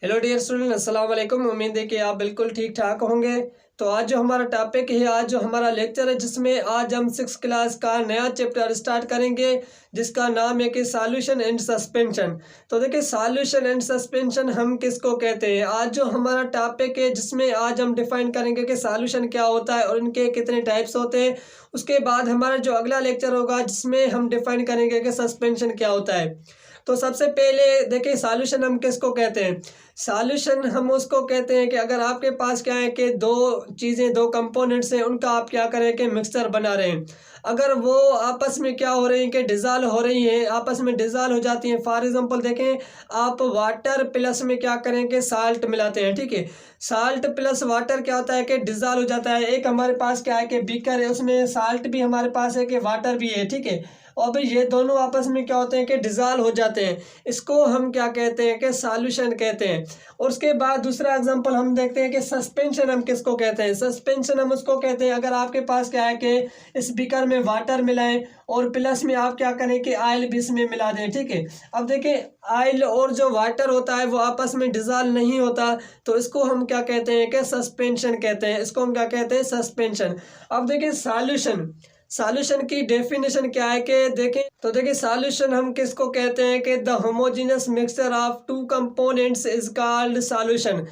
Hello dear student, अस्सलाम वालेकुम। उम्मीद है कि आप बिल्कुल ठीक ठाक होंगे। तो आज जो हमारा टॉपिक है, आज जो हमारा लेक्चर है, जिसमें आज हम 6 क्लास का नया चैप्टर स्टार्ट करेंगे, जिसका नाम है कि सॉल्यूशन एंड सस्पेंशन। तो देखिए, सॉल्यूशन एंड सस्पेंशन हम किसको कहते हैं। आज जो हमारा टॉपिक है, जिसमें आज हम डिफाइन करेंगे कि सॉल्यूशन क्या होता है और इनके कितने टाइप्स होते हैं। उसके बाद हमारा जो अगला लेक्चर होगा, जिसमें हम डिफाइन करेंगे कि सस्पेंशन क्या होता है। तो सबसे पहले देखिए, सॉल्यूशन हम किसको कहते हैं। सॉल्यूशन हम उसको कहते हैं कि अगर आपके पास क्या है कि दो चीज़ें, दो कंपोनेंट्स हैं, उनका आप क्या करें कि मिक्सचर बना रहे हैं। अगर वो आपस में क्या हो रही है कि डिज़ाल्व हो रही हैं, आपस में डिज़ाल्व हो जाती हैं। फॉर एग्जांपल देखें, आप वाटर प्लस में क्या करें कि साल्ट मिलाते हैं, ठीक है। साल्ट प्लस वाटर क्या होता है कि डिज़ाल्व हो जाता है। एक हमारे पास क्या है कि बीकर है, उसमें साल्ट भी हमारे पास है कि वाटर भी है, ठीक है। और भाई ये दोनों आपस में क्या होते हैं कि डिज़ाल्व हो जाते हैं। इसको हम क्या कहते हैं कि सॉल्यूशन कहते हैं। और उसके बाद दूसरा एग्जांपल हम देखते हैं कि सस्पेंशन हम किसको कहते हैं। सस्पेंशन हम उसको कहते हैं, अगर आपके पास क्या है कि इस बीकर में वाटर मिलाएं और प्लस में आप क्या करें कि ऑयल भी इसमें मिला दें, ठीक है। अब देखें, ऑयल और जो वाटर होता है वो आपस में डिज़ाल्व नहीं होता, तो इसको हम क्या कहते हैं कि सस्पेंशन कहते हैं। इसको हम क्या कहते हैं, सस्पेंशन। अब देखिए, सॉल्यूशन सॉल्यूशन की डेफिनेशन क्या है कि देखें, तो देखिए, सॉल्यूशन हम किसको कहते हैं कि the homogeneous mixture of two components is called solution.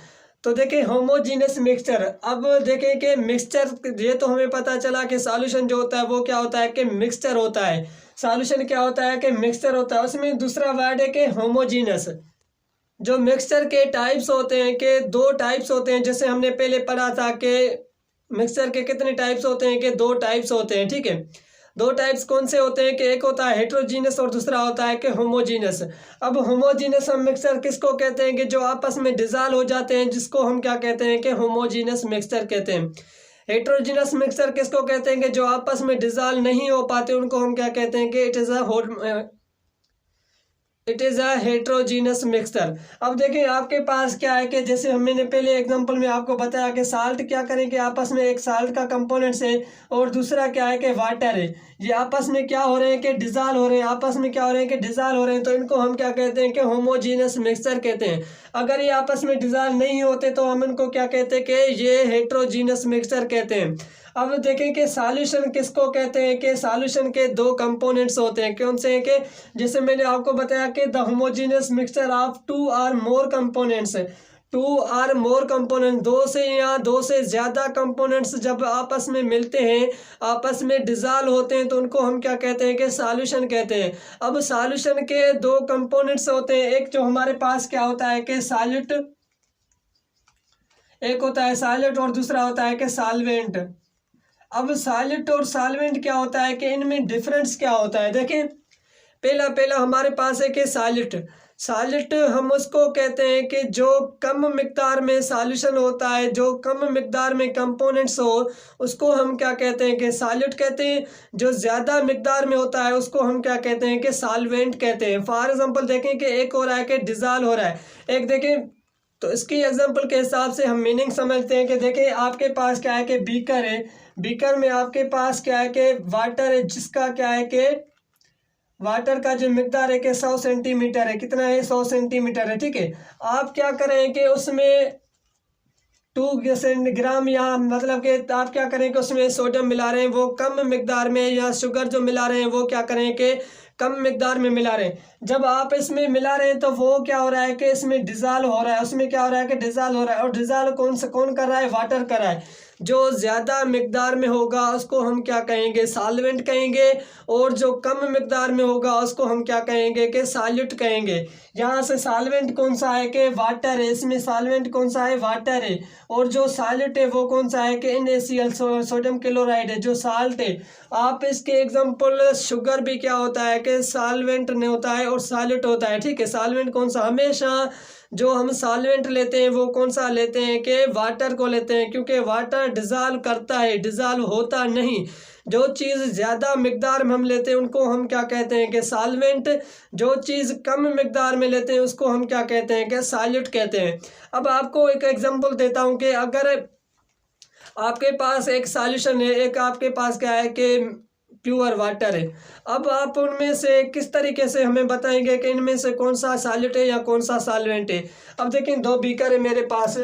तो देखिए, होमोजीनियस मिक्सचर। अब देखें कि मिक्सचर, ये तो हमें पता चला कि सॉल्यूशन जो होता है वो क्या होता है कि मिक्सचर होता है। सॉल्यूशन क्या होता है कि मिक्सचर होता है। उसमें दूसरा वर्ड है कि होमोजीनियस। जो मिक्सचर के टाइप्स होते हैं कि दो टाइप्स होते हैं, जैसे हमने पहले पढ़ा था कि मिक्सचर के कितने टाइप्स होते हैं कि दो टाइप्स होते हैं, ठीक है। दो टाइप्स कौन से होते हैं कि एक होता है हेट्रोजीनस और दूसरा होता है कि होमोजीनस। अब होमोजीनस हम मिक्सचर किसको कहते हैं कि जो आपस में डिज़ाल्व हो जाते हैं, जिसको हम क्या कहते हैं कि होमोजीनस मिक्सचर कहते हैं। हेट्रोजीनस मिक्सचर किसको कहते हैं कि जो आपस में डिज़ाल्व नहीं हो पाते, उनको हम क्या कहते हैं कि it is a heterogeneous mixture. अब देखिए, आपके पास क्या है कि जैसे मैंने पहले एग्जांपल में आपको बताया कि साल्ट क्या करें कि आपस में एक साल्ट का कंपोनेंट्स है और दूसरा क्या है कि वाटर है। ये आपस में क्या हो रहे हैं कि डिज़ाल्व हो रहे हैं, आपस में क्या हो रहे हैं कि डिज़ाल्व हो रहे हैं। तो इनको हम क्या कहते हैं कि होमोजीनस मिक्सचर कहते हैं। अगर ये आपस में डिज़ाल्व नहीं होते तो हम इनको क्या कहते हैं कि ये हेट्रोजीनस मिक्सचर कहते हैं। अब देखें कि सॉल्यूशन किसको कहते हैं कि सॉल्यूशन के दो कंपोनेंट्स होते हैं। कौन से हैं कि जैसे मैंने आपको बताया कि the homogeneous mixture of two or more components. Two or more component, दो से या दो से ज़्यादा कंपोनेंट्स जब आपस में मिलते हैं, आपस में डिज़ाल्व होते हैं, तो उनको हम क्या कहते हैं कि सॉल्यूशन कहते हैं। अब सॉल्यूशन के दो कंपोनेंट्स होते हैं। एक जो हमारे पास क्या होता है कि सॉल्यूट, एक होता है सॉल्यूट और दूसरा होता है कि सॉल्वेंट। अब सॉल्यूट और सॉल्वेंट क्या होता है कि इनमें डिफरेंस क्या होता है। देखें, पहला पहला हमारे पास है कि सॉल्यूट। सॉल्यूट हम उसको कहते हैं कि जो कम मिकदार में सॉल्यूशन होता है, जो कम मिकदार में कंपोनेंट्स हो, उसको हम क्या कहते हैं कि सॉल्यूट कहते हैं। जो ज़्यादा मिकदार में होता है उसको हम क्या कहते हैं कि सॉल्वेंट कहते हैं। फॉर एग्जांपल देखें कि एक हो रहा है कि डिज़ाल्व हो रहा है, एक देखें। तो इसकी एग्जांपल के हिसाब से हम मीनिंग समझते हैं कि देखिए, आपके पास क्या है कि बीकर है। बीकर में आपके पास क्या है कि वाटर है, जिसका क्या है कि वाटर का जो मिकदार है कि 100 सेंटीमीटर है। कितना है, 100 सेंटीमीटर है, ठीक है। आप क्या करें कि उसमें 2 ग्राम, या मतलब कि आप क्या करें कि उसमें सोडियम मिला रहे हैं, वो कम मिकदार में, या शुगर जो मिला रहे हैं वो क्या करें कि कम मिकदार में मिला रहे हैं। जब आप इसमें मिला रहे हैं तो वो क्या हो रहा है कि इसमें डिज़ाल्व हो रहा है। उसमें क्या हो रहा है कि डिज़ाल्व हो रहा है, और डिज़ाल्व कौन कर रहा है, वाटर कर रहा है। जो ज़्यादा मिकदार में होगा उसको हम क्या कहेंगे, सॉल्वेंट कहेंगे। और जो कम मिकदार में होगा उसको हम क्या कहेंगे कि सॉल्यूट कहेंगे। यहाँ से सॉल्वेंट कौन सा है कि वाटर है, इसमें सॉल्वेंट कौन सा है, वाटर है। और जो सॉल्यूट है वो कौन सा है कि NaCl, सोडियम क्लोराइड है, जो साल्ट है। आप इसके एग्जांपल, शुगर भी क्या होता है कि सॉल्वेंट नहीं होता है और सॉल्यूट होता है, ठीक है। सॉल्वेंट कौन सा, हमेशा जो हम सॉल्वेंट लेते हैं वो कौन सा लेते हैं कि वाटर को लेते हैं, क्योंकि वाटर डिज़ाल्व करता है, डिज़ाल्व होता नहीं। जो चीज़ ज़्यादा मिकदार में हम लेते हैं उनको हम क्या कहते हैं कि सॉल्वेंट। जो चीज़ कम मिकदार में लेते हैं उसको हम क्या कहते हैं कि सॉल्यूट कहते हैं। अब आपको एक एग्जांपल देता हूँ कि अगर आपके पास एक सॉल्यूशन है, एक आपके पास क्या है कि प्योर वाटर है। अब आप उनमें से किस तरीके से हमें बताएंगे कि इनमें से कौन सा सॉल्यूट है या कौन सा सॉल्वेंट है। अब देखें 2 बीकर है मेरे पास,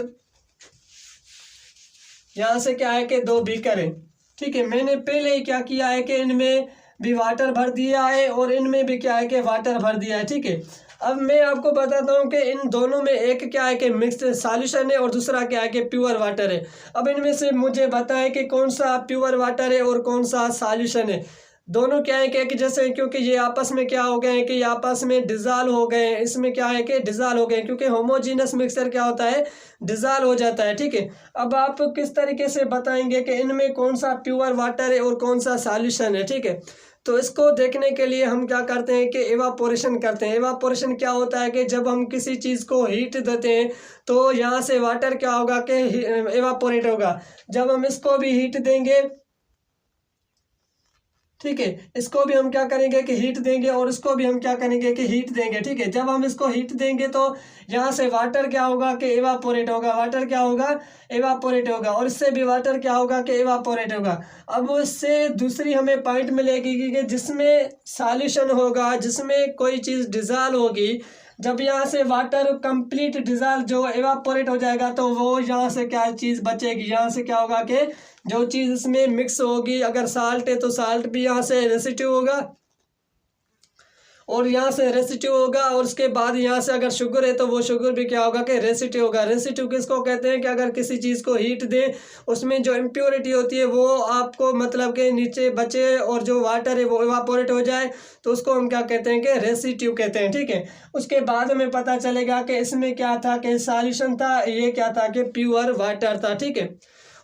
यहाँ से क्या है कि 2 बीकर है, ठीक है। मैंने पहले ही क्या किया है कि इनमें भी वाटर भर दिया है और इनमें भी क्या है कि वाटर भर दिया है, ठीक है। अब मैं आपको बताता हूँ कि इन दोनों में एक क्या है कि मिक्स्ड सॉल्यूशन है और दूसरा क्या है कि प्योर वाटर है। अब इनमें से मुझे बताएं कि कौन सा प्योर वाटर है और कौन सा सॉल्यूशन है। दोनों क्या है कि जैसे क्योंकि ये आपस में क्या हो गए हैं कि ये आपस में डिज़ाल्व हो गए हैं, इसमें क्या है कि डिज़ाल्व हो गए हैं, क्योंकि होमोजीनस मिक्सचर क्या होता है, डिज़ाल्व हो जाता है, ठीक है। अब आप किस तरीके से बताएंगे कि इनमें कौन सा प्योर वाटर है और कौन सा सॉल्यूशन है, ठीक है। तो इसको देखने के लिए हम क्या करते हैं कि एवापोरेशन करते हैं। एवापोरेशन क्या होता है कि जब हम किसी चीज़ को हीट देते हैं तो यहाँ से वाटर क्या होगा कि एवापोरेट होगा। जब हम इसको भी हीट देंगे, ठीक है, इसको भी हम क्या करेंगे कि हीट देंगे और इसको भी हम क्या करेंगे कि हीट देंगे, ठीक है। जब हम इसको हीट देंगे तो यहाँ से वाटर क्या होगा कि एवापोरेट होगा, वाटर क्या होगा, एवापोरेट होगा, और इससे भी वाटर क्या होगा कि एवापोरेट होगा। अब इससे दूसरी हमें पॉइंट मिलेगी कि जिसमें सॉल्यूशन होगा, जिसमें कोई चीज़ डिज़ाल्व होगी, जब यहाँ से वाटर कंप्लीट डिज़ाल्व जो एवापोरेट हो जाएगा तो वो यहाँ से क्या चीज़ बचेगी, यहाँ से क्या होगा कि जो चीज़ इसमें मिक्स होगी, अगर साल्ट है तो साल्ट भी यहाँ से रेसिड्यू होगा और यहाँ से रेसिड्यू होगा, और उसके बाद यहाँ से अगर शुगर है तो वो शुगर भी क्या होगा कि रेसिड्यू होगा। रेसिड्यू किसको कहते हैं कि अगर किसी चीज़ को हीट दें उसमें जो इम्प्योरिटी होती है वो आपको मतलब कि नीचे बचे और जो वाटर है वो इवापोरेट हो जाए तो उसको हम क्या कहते हैं कि रेसिड्यू कहते हैं, ठीक है। उसके बाद हमें पता चलेगा कि इसमें क्या था कि सॉल्यूशन था, ये क्या था कि प्योर वाटर था, ठीक है।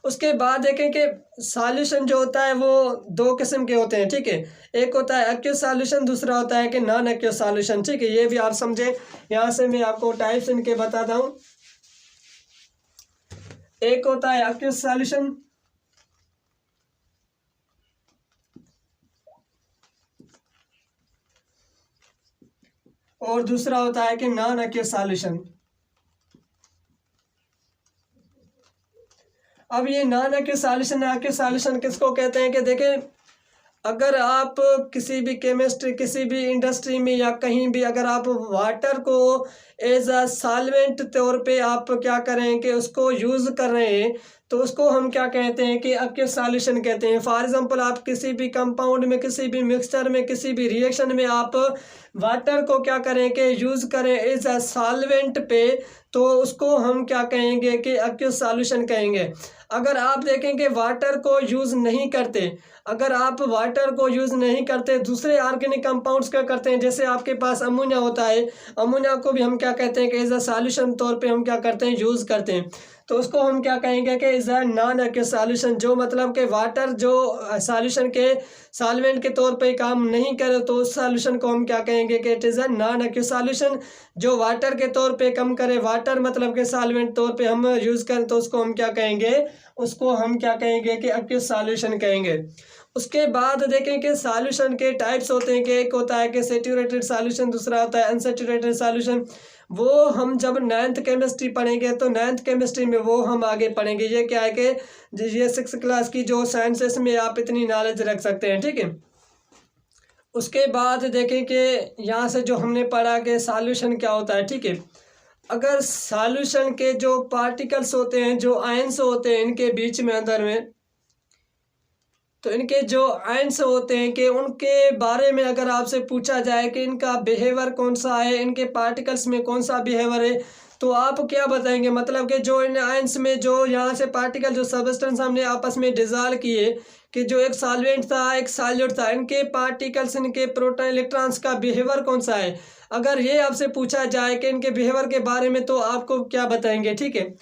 उसके बाद देखें कि सॉल्यूशन जो होता है वो 2 किस्म के होते हैं, ठीक है। एक होता है एक्वस सॉल्यूशन, दूसरा होता है कि नॉन एक्वस सॉल्यूशन, ठीक है। ये भी आप समझें, यहाँ से मैं आपको टाइप्स इनके बताता हूँ। एक होता है एक्वस सॉल्यूशन, और दूसरा होता है कि नॉन एक्वस सॉल्यूशन। अब ये non aqueous solution, aqueous solution किसको कहते हैं कि देखें, अगर आप किसी भी केमिस्ट्री, किसी भी इंडस्ट्री में या कहीं भी अगर आप वाटर को एज अ सॉल्वेंट तौर पे आप क्या करें कि उसको यूज़ कर रहे हैं तो उसको हम क्या कहते हैं कि एक्वस सॉल्यूशन कहते हैं। फॉर एग्जांपल आप किसी भी कंपाउंड में, किसी भी मिक्सचर में, किसी भी रिएक्शन में आप वाटर को क्या करें कि यूज़ करें एज अ सॉल्वेंट पे, तो उसको हम क्या कहेंगे कि एक्वस सॉल्यूशन कहेंगे। अगर आप देखें कि वाटर को यूज़ नहीं करते, अगर आप वाटर को यूज़ नहीं करते, दूसरे ऑर्गेनिक कंपाउंड्स क्या करते हैं, जैसे आपके पास अमोनिया होता है, अमोनिया को भी हम क्या कहते हैं कि एज अ सॉल्यूशन तौर पे हम क्या करते हैं, यूज़ करते हैं, तो उसको हम क्या कहेंगे कि is a non aqueous solution. जो मतलब कि वाटर जो सॉल्यूशन के सॉल्वेंट के तौर पे काम नहीं करे तो उस सॉल्यूशन को हम क्या कहेंगे कि it is a non aqueous solution. जो वाटर के तौर पे कम करे, वाटर मतलब के सॉल्वेंट तौर पे हम यूज़ करें तो उसको हम क्या कहेंगे, उसको हम क्या कहेंगे कि एक्वस सॉल्यूशन कहेंगे। उसके बाद देखें कि सॉल्यूशन के टाइप्स होते हैं कि एक होता है कि सैचुरेटेड सॉल्यूशन, दूसरा होता है अनसैचुरेटेड सॉल्यूशन। वो हम जब 9th केमिस्ट्री पढ़ेंगे तो 9th केमिस्ट्री में वो हम आगे पढ़ेंगे। ये क्या है कि ये 6th क्लास की जो साइंसेस में आप इतनी नॉलेज रख सकते हैं, ठीक है। उसके बाद देखें कि यहाँ से जो हमने पढ़ा कि सॉल्यूशन क्या होता है, ठीक है। अगर सॉल्यूशन के जो पार्टिकल्स होते हैं, जो आयंस होते हैं इनके बीच में अंदर में, तो इनके जो आयंस होते हैं कि उनके बारे में अगर आपसे पूछा जाए कि इनका बिहेवियर कौन सा है, इनके पार्टिकल्स में कौन सा बिहेवियर है, तो आप क्या बताएंगे। मतलब कि जो इन आयंस में जो यहाँ से पार्टिकल, जो सबस्टेंस हमने आपस में डिज़ोल्व किए, कि जो एक सॉल्वेंट था एक सॉल्यूट था, इनके पार्टिकल्स, इनके प्रोटॉन इलेक्ट्रॉन्स का बिहेवियर कौन सा है, अगर ये आपसे पूछा जाए कि इनके बिहेवियर के बारे में, तो आपको क्या बताएंगे, ठीक है।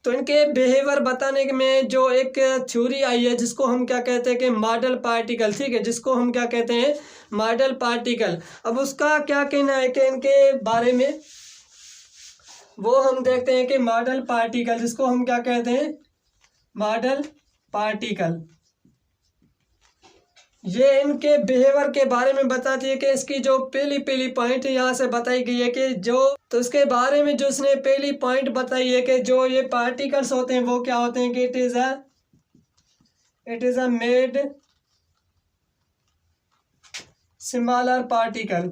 तो इनके बिहेवियर बताने में जो एक थ्योरी आई है जिसको हम क्या कहते हैं कि मॉडल पार्टिकल, ठीक है, जिसको हम क्या कहते हैं, मॉडल पार्टिकल। अब उसका क्या कहना है कि इनके बारे में, वो हम देखते हैं कि मॉडल पार्टिकल, जिसको हम क्या कहते हैं, मॉडल पार्टिकल, ये इनके बिहेवियर के बारे में बताती है कि इसकी जो पहली पॉइंट यहाँ से बताई गई है कि जो, तो इसके बारे में जो इसने पहली पॉइंट बताई है कि जो ये पार्टिकल्स होते हैं वो क्या होते हैं कि it is a made smaller particle.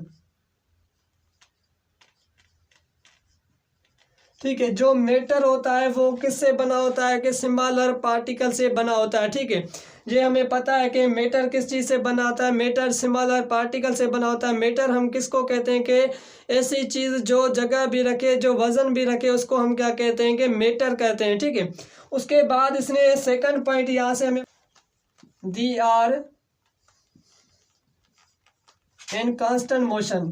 ठीक है, जो मैटर होता है वो किससे बना होता है कि स्मॉलर पार्टिकल से बना होता है। ठीक है, ये हमें पता है कि मैटर किस चीज़ से बना होता है, मैटर स्मॉलर पार्टिकल से बना होता है। मैटर हम किसको कहते हैं कि ऐसी चीज़ जो जगह भी रखे, जो वजन भी रखे, उसको हम क्या कहते हैं कि मैटर कहते हैं। ठीक है, उसके बाद इसने सेकंड पॉइंट यहाँ से हमें they are in constant motion,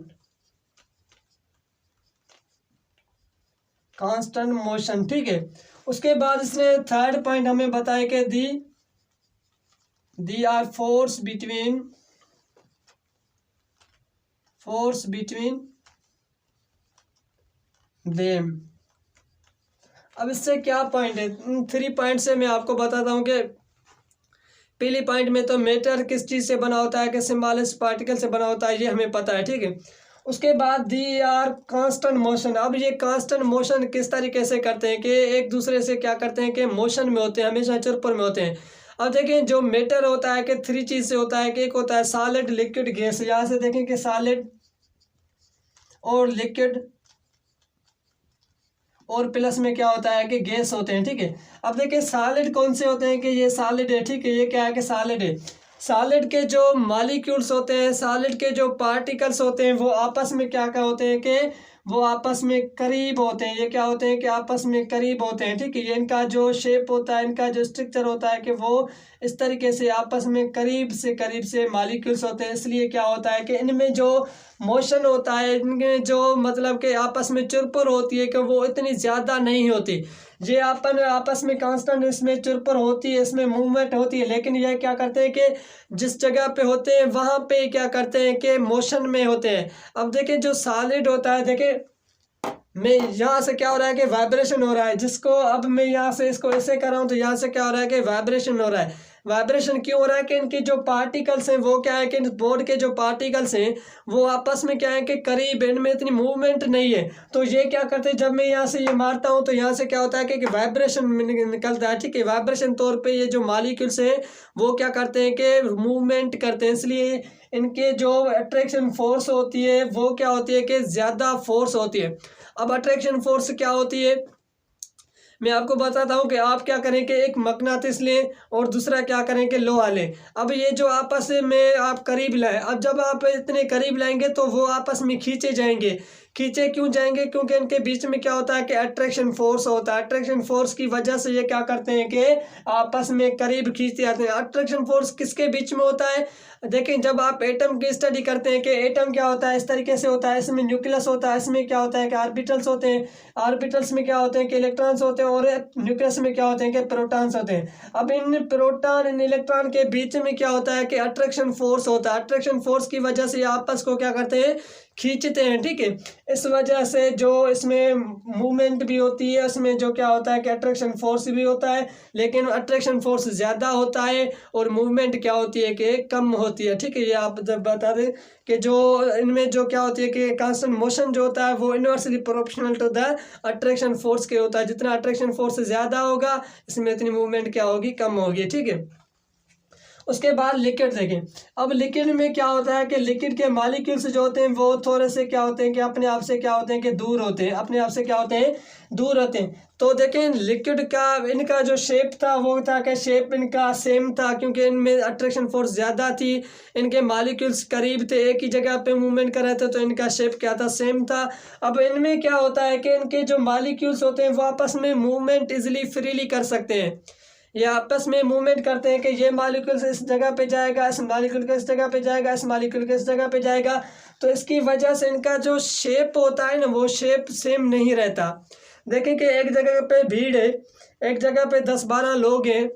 constant motion. ठीक है, उसके बाद इसने थर्ड पॉइंट हमें बताया कि दी आर फोर्स बिटवीन देम। अब इससे क्या पॉइंट है, इन 3 पॉइंट से मैं आपको बताता हूँ कि पहली पॉइंट में तो मैटर किस चीज़ से बना होता है कि स्मॉलेस्ट पार्टिकल से बना होता है, ये हमें पता है। ठीक है, उसके बाद दी आर कांस्टेंट मोशन। अब ये कांस्टेंट मोशन किस तरीके से करते हैं कि एक दूसरे से क्या करते हैं कि मोशन में होते हैं, हमेशा चुरपुर में होते हैं। अब देखें, जो मैटर होता है कि 3 चीज़ से होता है कि एक होता है सॉलिड, लिक्विड, गैस। यहाँ से देखें कि सॉलिड और लिक्विड और प्लस में क्या होता है कि गैस होते हैं। ठीक है, अब देखिए सॉलिड कौन से होते हैं कि ये सॉलिड है। ठीक है, ये क्या है कि सॉलिड है। सॉलिड के जो मॉलिक्यूल्स होते हैं, सॉलिड के जो पार्टिकल्स होते हैं, वो आपस में क्या क्या होते हैं कि वो आपस में करीब होते हैं। ये क्या होते हैं कि आपस में करीब होते हैं। ठीक है, ये इनका जो शेप होता है, इनका जो स्ट्रक्चर होता है कि वो इस तरीके से आपस में करीब से मॉलिक्यूल्स होते हैं। इसलिए क्या होता है कि इनमें जो मोशन होता है, इनके जो मतलब कि आपस में चुरपुर होती है कि वो इतनी ज़्यादा नहीं होती। ये अपन आपस में कांस्टेंट इसमें चुरपुर होती है, इसमें मूवमेंट होती है, लेकिन ये क्या करते हैं कि जिस जगह पे होते हैं वहाँ पे क्या करते हैं कि मोशन में होते हैं। अब देखें, जो सॉलिड होता है, देखें मैं यहाँ से क्या हो रहा है कि वाइब्रेशन हो रहा है, जिसको अब मैं यहाँ से इसको ऐसे कर रहा हूँ तो यहाँ से क्या हो रहा है कि वाइब्रेशन हो रहा है। वाइब्रेशन क्यों हो रहा है कि इनकी जो पार्टिकल्स हैं वो क्या है कि बोर्ड के जो पार्टिकल्स हैं वो आपस में क्या है कि करीब, इनमें इतनी मूवमेंट नहीं है। तो ये क्या करते हैं, जब मैं यहाँ से ये मारता हूँ तो यहाँ से क्या होता है कि वाइब्रेशन निकलता है। ठीक है, वाइब्रेशन तौर पे ये जो मॉलिक्यूल्स हैं वो क्या करते हैं कि मूवमेंट करते हैं, इसलिए इनके जो अट्रैक्शन फोर्स होती है वो क्या होती है कि ज़्यादा फोर्स होती है। अब अट्रैक्शन फोर्स क्या होती है मैं आपको बताता हूँ कि आप क्या करें कि एक मकनातीस लें और दूसरा क्या करें कि लोहा लें। अब ये जो आपस में आप करीब लाएं, अब जब आप इतने करीब लाएंगे तो वो आपस में खींचे जाएंगे। खींचे क्यों जाएंगे, क्योंकि इनके बीच में क्या होता है कि अट्रैक्शन फोर्स होता है। अट्रैक्शन फोर्स की वजह से ये क्या करते हैं कि आपस में करीब खींचते आते हैं। अट्रैक्शन फोर्स किसके बीच में होता है, देखें जब आप एटम की स्टडी करते हैं कि एटम क्या होता है, इस तरीके से होता है, इसमें न्यूक्लियस होता है, इसमें क्या होता है कि ऑर्बिटल्स होते हैं, ऑर्बिटल्स में क्या होते हैं कि इलेक्ट्रॉन्स होते हैं, और न्यूक्लियस में क्या होते हैं कि प्रोटॉन्स होते हैं। अब इन प्रोटॉन इन इलेक्ट्रॉन के बीच में क्या होता है कि अट्रैक्शन फोर्स होता है। अट्रैक्शन फोर्स की वजह से आपस को क्या करते हैं, खींचते हैं। ठीक है, इस वजह से जो इसमें मूवमेंट भी होती है, उसमें जो क्या होता है कि अट्रैक्शन फोर्स भी होता है, लेकिन अट्रैक्शन फोर्स ज़्यादा होता है और मूवमेंट क्या होती है कि कम होती है। ठीक है, ये आप जब बता दें कि जो इनमें जो क्या होती है कि कांस्टेंट मोशन जो होता है वो inversely proportional to the attraction force के होता है। जितना अट्रैक्शन फोर्स ज़्यादा होगा इसमें इतनी मूवमेंट क्या होगी, कम होगी। ठीक है, उसके बाद लिक्विड देखें। अब लिक्विड में क्या होता है कि लिक्विड के मॉलिक्यूल्स जो होते हैं वो थोड़े से क्या होते हैं कि अपने आप से क्या होते हैं कि दूर होते हैं, अपने आप से क्या होते हैं, दूर होते हैं। तो देखें लिक्विड का इनका जो शेप था वो था कि शेप इनका सेम था, क्योंकि इनमें अट्रैक्शन फोर्स ज़्यादा थी, इनके मॉलिक्यूल्स करीब थे, एक ही जगह पे मूवमेंट कर रहे थे, तो इनका शेप क्या था, सेम था। अब इनमें क्या होता है कि इनके जो मॉलिक्यूल्स होते हैं वो आपस में मूवमेंट इजीली फ्रीली कर सकते हैं, ये आपस में मूवमेंट करते हैं कि ये मॉलिक्यूल इस जगह पे जाएगा, इस मॉलिक्यूल के इस जगह पे जाएगा, इस मॉलिक्यूल के इस जगह पे जाएगा। तो इसकी वजह से इनका जो शेप होता है ना वो शेप सेम नहीं रहता। देखें कि एक जगह पे भीड़ है, एक जगह पे 10-12 लोग हैं,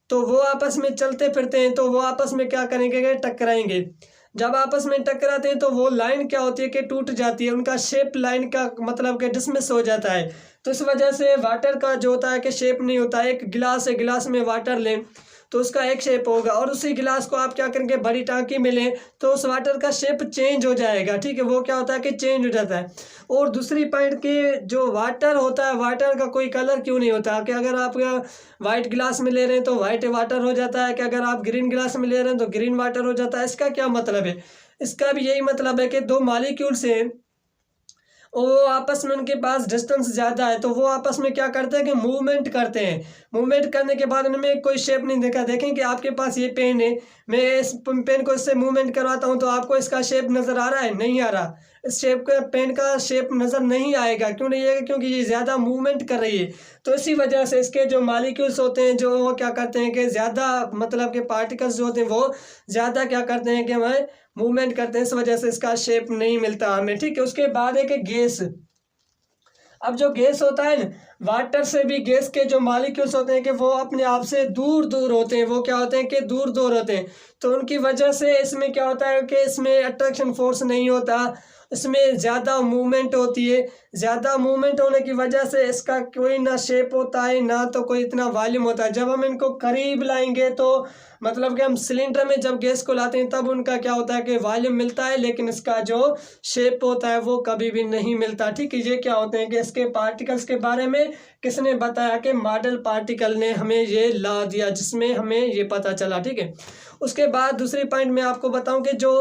तो वो आपस में चलते फिरते हैं, तो वो आपस में क्या करेंगे कि टकराएंगे। जब आपस में टकराते हैं तो वो लाइन क्या होती है कि टूट जाती है, उनका शेप लाइन का मतलब कि डिसमिस हो जाता है। तो इस वजह से वाटर का जो होता है कि शेप नहीं होता है। एक गिलास है, गिलास में वाटर लें तो उसका एक शेप होगा, और उसी गिलास को आप क्या करेंगे बड़ी टांकी में लें तो उस वाटर का शेप चेंज हो जाएगा। ठीक है, वो क्या होता है कि चेंज हो जाता है। और दूसरी पॉइंट कि जो वाटर होता है, वाटर का कोई कलर क्यों नहीं होता, कि अगर आप वाइट गिलास में ले रहे हैं तो वाइट वाटर हो जाता है, कि अगर आप ग्रीन गिलास में ले रहे हैं तो ग्रीन वाटर हो जाता है। इसका क्या मतलब है, इसका भी यही मतलब है कि दो मॉलिक्यूल्स हैं, वो आपस में उनके पास डिस्टेंस ज़्यादा है, तो वो आपस में क्या करते हैं कि मूवमेंट करते हैं। मूवमेंट करने के बाद उनमें कोई शेप नहीं देखा। देखें कि आपके पास ये पेन है, मैं इस पेन को इससे मूवमेंट करवाता हूँ तो आपको इसका शेप नज़र आ रहा है? नहीं आ रहा। इस शेप का पेन का शेप नज़र नहीं आएगा। क्यों नहीं आएगा? क्योंकि ये ज़्यादा मूवमेंट कर रही है। तो इसी वजह से इसके जो मॉलिक्यूल्स होते हैं, जो वो क्या करते हैं कि ज़्यादा मतलब के पार्टिकल्स जो होते हैं वो ज़्यादा क्या करते हैं कि हमें मूवमेंट करते हैं, इस वजह से इसका शेप नहीं मिलता हमें, ठीक है। उसके बाद है कि गैस। अब जो गैस होता है ना, वाटर से भी गैस के जो मॉलिक्यूल्स होते हैं कि वो अपने आप से दूर दूर होते हैं, वो क्या होते हैं कि दूर दूर होते हैं। तो उनकी वजह से इसमें क्या होता है कि इसमें अट्रैक्शन फोर्स नहीं होता, इसमें ज़्यादा मूवमेंट होती है। ज़्यादा मूवमेंट होने की वजह से इसका कोई ना शेप होता है, ना तो कोई इतना वॉल्यूम होता है। जब हम इनको करीब लाएंगे तो मतलब कि हम सिलेंडर में जब गैस को लाते हैं तब उनका क्या होता है कि वॉल्यूम मिलता है, लेकिन इसका जो शेप होता है वो कभी भी नहीं मिलता, ठीक है। ये क्या होते हैं कि इसके पार्टिकल्स के बारे में किसने बताया? कि मॉडल पार्टिकल ने हमें ये ला दिया, जिसमें हमें ये पता चला, ठीक है। उसके बाद दूसरी पॉइंट मैं आपको बताऊं कि जो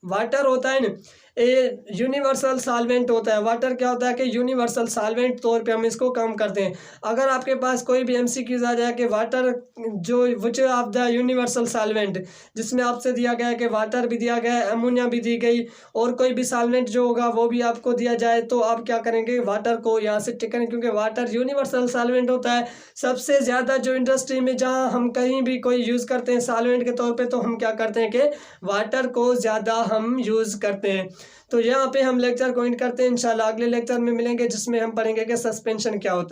वाटर होता है ना, ये यूनिवर्सल सॉल्वेंट होता है। वाटर क्या होता है कि यूनिवर्सल सॉल्वेंट तौर पे हम इसको काम करते हैं। अगर आपके पास कोई भी एमसीक्यूज आ जाए कि वाटर जो which of the universal solvent, जिसमें आपसे दिया गया है कि वाटर भी दिया गया है, अमोनिया भी दी गई, और कोई भी सॉल्वेंट जो होगा वो भी आपको दिया जाए, तो आप क्या करेंगे? वाटर को यहाँ से टिक करें, क्योंकि वाटर यूनिवर्सल सॉल्वेंट होता है। सबसे ज़्यादा जो इंडस्ट्री में जहाँ हम कहीं भी कोई यूज़ करते हैं सॉल्वेंट के तौर पे, तो हम क्या करते हैं कि वाटर को ज़्यादा हम यूज़ करते हैं। तो यहाँ पे हम लेक्चर को एंड करते हैं। इंशाल्लाह अगले लेक्चर में मिलेंगे, जिसमें हम पढ़ेंगे कि सस्पेंशन क्या होता है।